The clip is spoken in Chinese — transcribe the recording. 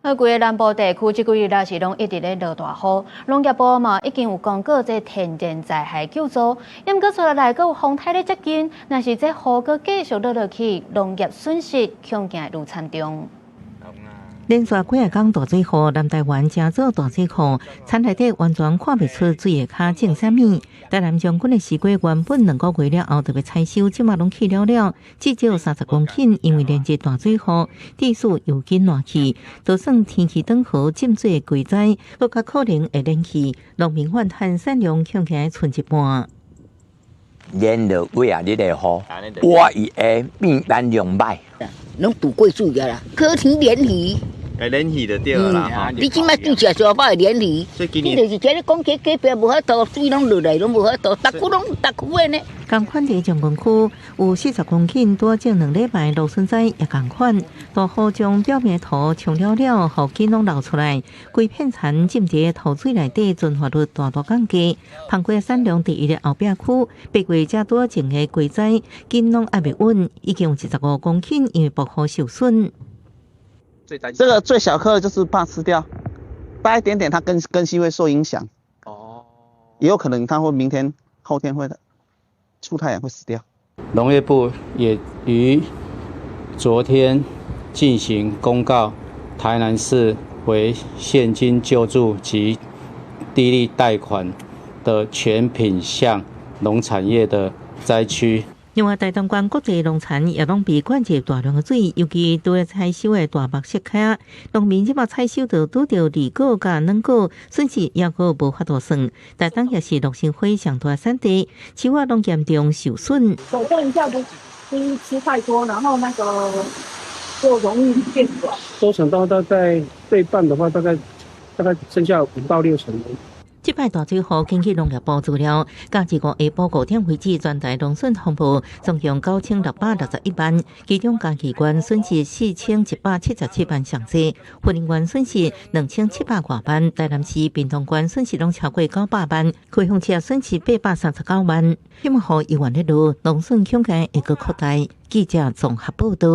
規個南部地區這幾日也是攏一直咧落大雨，農業部嘛已經有公告這天然災害救助，因閣出來閣有風台咧接近，若是這雨閣繼續落去，農業損失恐驚愈慘重。連續幾日講大水雨，南台灣真做大水庫，田內底完全看不出水下骹種啥物。台南將軍的西瓜原本2個月了後特別採收，即馬攏去了，至少30公頃，因為連日大水雨，地勢又緊爛去，就算天氣轉好，浸水的季節更加可能會連去，農民怨嘆產量恐驚剩一半。連落幾啊日的雨，我伊會變單兩擺，攏渡過水個啦，可停連魚。連魚就對啦，你即擺拄食沙包的連魚，你就是聽你講起隔壁無法度，水攏落來攏無法度，逐區的呢。同款在將軍區有40公頃，多種2禮拜蘆筍栽也同款，大雨將表面土沖了，雨景攏流出來，規片田浸在土水內底，存活率大降低。澎湖產量第1的後壁區，8月才多種的季節，景攏還未穩，已經有15公頃因為暴雨受損。這個最小顆的就是怕吃掉，大一點點它根系會受影響。哦，也有可能它會明天、後天會出太陽會死掉。農業部也於昨天進行公告，台南市為現金救助及低利貸款的全品項農產業的災區。另外，台東縣國際農產也攏被灌入大量的水，尤其對採收的大目色卡，農民即馬採收到拄到利果甲軟果，損失也閣無法度算。台東也是綠心花上大產地，樹仔攏嚴重受損。手動一下不吃太多，然後那個就容易變軟。收成到大概對半的話，大概剩下5到6成。這擺大水雨，根據農業部資料，到2月下晡5點為止，全台農損紅報總共9661萬，其中家己縣損失4177萬上濟，雲林縣損失2700多萬，台南市屏東縣損失攏超過900萬，開封市損失839萬。希望雨一完咧落，農損恐驚會閣擴大。記者綜合報道。